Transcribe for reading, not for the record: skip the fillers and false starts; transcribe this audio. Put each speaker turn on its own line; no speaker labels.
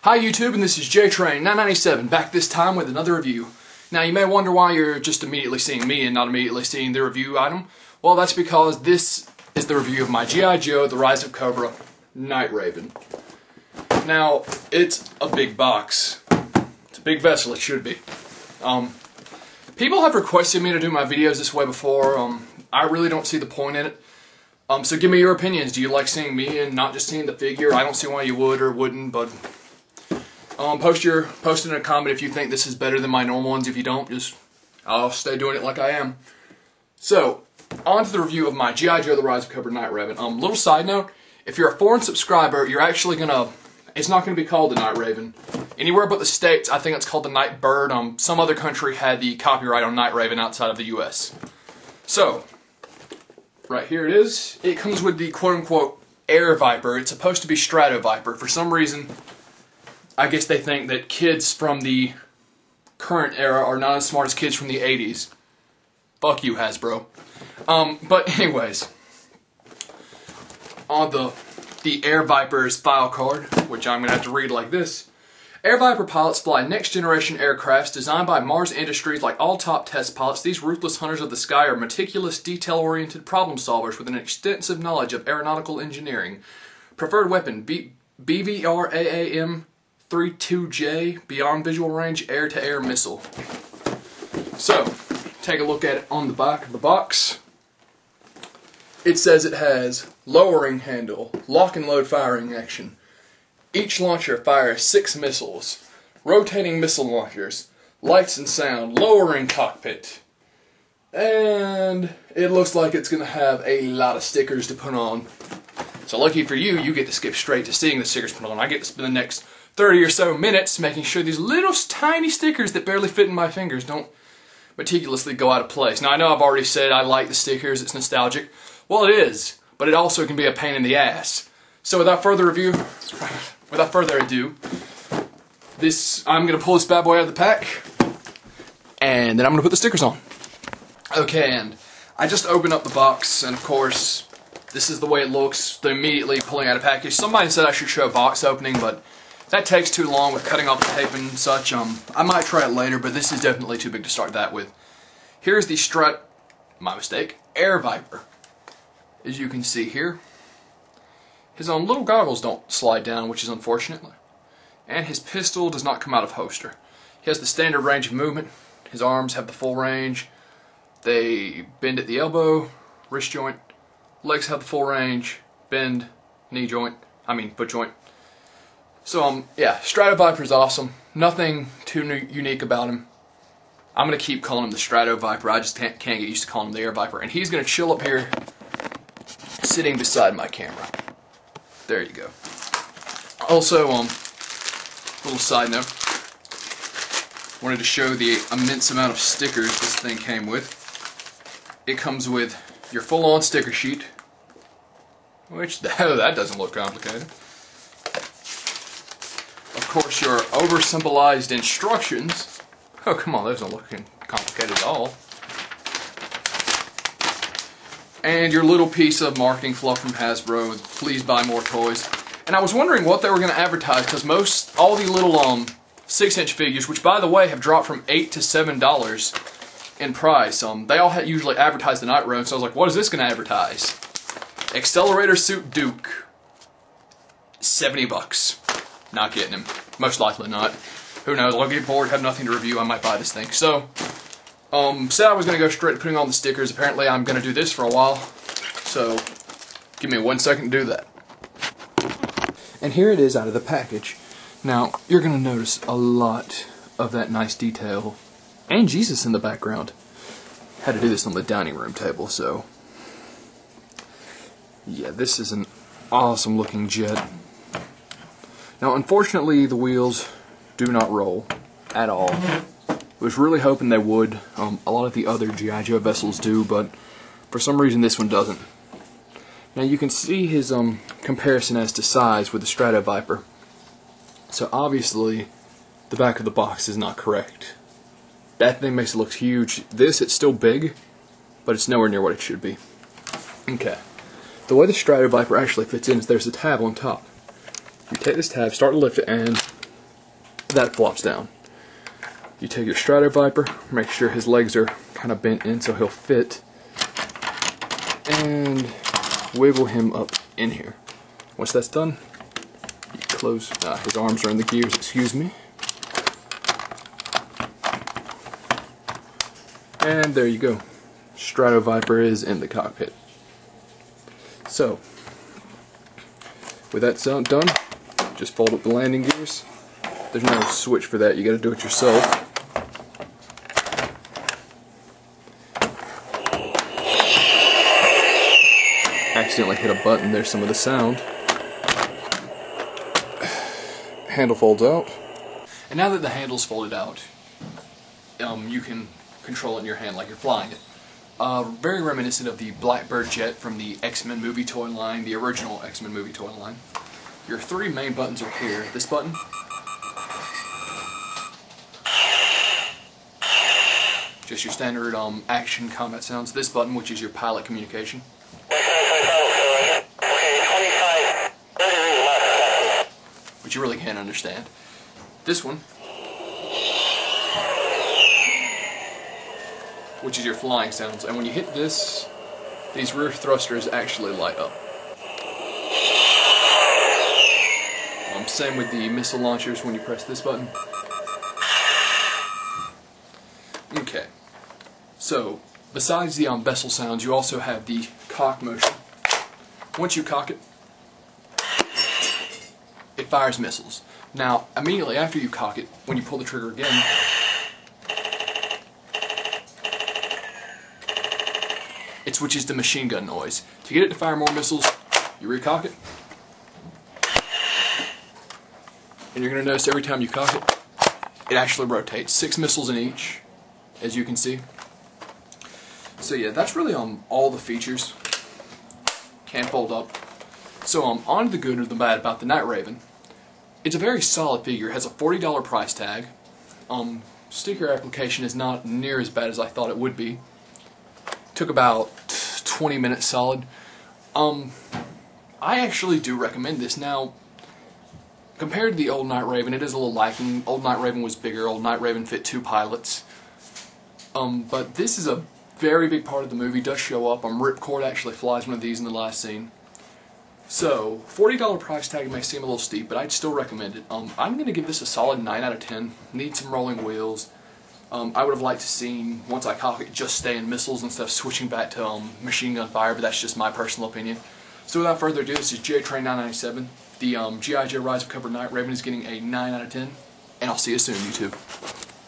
Hi YouTube, and this is JTrain997, back this time with another review. Now you may wonder why you're just immediately seeing me and not immediately seeing the review item. Well, that's because this is the review of my G.I. Joe, The Rise of Cobra, Night Raven. Now, it's a big box. It's a big vessel, it should be. People have requested me to do my videos this way before. I really don't see the point in it. So give me your opinions. Do you like seeing me and not just seeing the figure? I don't see why you would or wouldn't, but post it in a comment if you think this is better than my normal ones. If you don't, I'll stay doing it like I am. So, on to the review of my G.I. Joe, The Rise of Cobra, Night Raven. Little side note, if you're a foreign subscriber, you're actually it's not gonna be called the Night Raven. Anywhere but the States, I think it's called the Night Bird. Some other country had the copyright on Night Raven outside of the US. So, right here it is. It comes with the quote-unquote Air Viper. It's supposed to be Strato Viper. For some reason, I guess they think that kids from the current era are not as smart as kids from the 80s. Fuck you, Hasbro. But anyways, on the Air Viper's file card, which I'm going to have to read like this. Air Viper pilots fly next-generation aircrafts designed by Mars Industries. Like all top test pilots, these ruthless hunters of the sky are meticulous, detail-oriented problem solvers with an extensive knowledge of aeronautical engineering. Preferred weapon, BVR-AAM-32J, Beyond Visual Range Air-to-Air Missile. So, take a look at it on the back of the box. It says it has lowering handle, lock and load firing action. Each launcher fires 6 missiles, rotating missile launchers, lights and sound, lowering cockpit. And it looks like it's going to have a lot of stickers to put on. So lucky for you, you get to skip straight to seeing the stickers put on. I get to spend the next 30 or so minutes making sure these little tiny stickers that barely fit in my fingers don't meticulously go out of place. Now I know I've already said I like the stickers, it's nostalgic. Well, it is, but it also can be a pain in the ass. So without further ado, I'm going to pull this bad boy out of the pack, and then I'm going to put the stickers on. Okay, and I just opened up the box, and of course, this is the way it looks, immediately pulling out a package. Somebody said I should show box opening, but that takes too long with cutting off the tape and such. I might try it later, but this is definitely too big to start that with. Here's the my mistake, Air Viper. As you can see here, his little goggles don't slide down, which is unfortunate. And his pistol does not come out of holster. He has the standard range of movement. His arms have the full range. They bend at the elbow, wrist joint. Legs have the full range. Bend, foot joint. So, yeah, Strato Viper's awesome. Nothing too unique about him. I'm going to keep calling him the Strato Viper. I just can't get used to calling him the Air Viper. And he's going to chill up here, sitting beside my camera. There you go. Also, little side note, wanted to show the immense amount of stickers this thing came with. It comes with your full-on sticker sheet, which, that doesn't look complicated. Of course, your over-symbolized instructions. Oh, come on, those don't look complicated at all. And your little piece of marketing fluff from Hasbro, please buy more toys. And I was wondering what they were going to advertise, because all the little 6-inch figures, which by the way have dropped from $8 to $7 in price, they all usually advertise the Night Raven, so I was like, what is this going to advertise? Accelerator Suit Duke, $70. Not getting him. Most likely not. Who knows, I'll get bored, have nothing to review, I might buy this thing. So, said I was going to go straight to putting on the stickers. Apparently I'm going to do this for a while. So, give me 1 second to do that. And here it is out of the package. Now, you're going to notice a lot of that nice detail. And Jesus in the background. Had to do this on the dining room table, so. Yeah, this is an awesome looking jet. Now, unfortunately, the wheels do not roll at all. Was really hoping they would. A lot of the other G.I. Joe vessels do, but for some reason this one doesn't. Now you can see his comparison as to size with the Strato Viper. So obviously the back of the box is not correct. That thing makes it look huge. This, it's still big, but it's nowhere near what it should be. Okay. The way the Strato Viper actually fits in is there's a tab on top. You take this tab, start to lift it, and that flops down. You take your Stratoviper, make sure his legs are kind of bent in so he'll fit, and wiggle him up in here. Once that's done, you close, his arms are in the gears, excuse me. And there you go. Stratoviper is in the cockpit. So, with that done, just fold up the landing gears. There's no switch for that, you gotta do it yourself. Accidentally hit a button, there's some of the sound. Handle folds out. And now that the handle's folded out, you can control it in your hand like you're flying it. Very reminiscent of the Blackbird jet from the X-Men movie toy line, the original X-Men movie toy line. Your three main buttons are here. This button, just your standard action combat sounds. This button, which is your pilot communication. But you really can't understand. This one, which is your flying sounds, and when you hit this, these rear thrusters actually light up. Same with the missile launchers when you press this button. Okay, so besides the Bessel sounds, you also have the cock motion. Once you cock it, it fires missiles. Now, immediately after you cock it, when you pull the trigger again, it switches to machine gun noise. To get it to fire more missiles, you recock it, and you're going to notice every time you cock it, it actually rotates. 6 missiles in each, as you can see. So yeah, that's really all the features. Can fold up. So on to the good or the bad about the Night Raven. It's a very solid figure. It has a $40 price tag. Sticker application is not near as bad as I thought it would be. Took about 20 minutes solid. I actually do recommend this. Now, compared to the old Night Raven, it is a little lacking. Old Night Raven was bigger. Old Night Raven fit 2 pilots. But this is a very big part of the movie. Does show up. Ripcord actually flies one of these in the last scene. So, $40 price tag may seem a little steep, but I'd still recommend it. I'm going to give this a solid 9 out of 10. Need some rolling wheels. I would have liked to see, once I cock it, just stay in missiles instead of switching back to machine gun fire, but that's just my personal opinion. So without further ado, this is JTrain997. The G.I. Joe Rise of Cobra Night Raven is getting a 9 out of 10, and I'll see you soon, YouTube.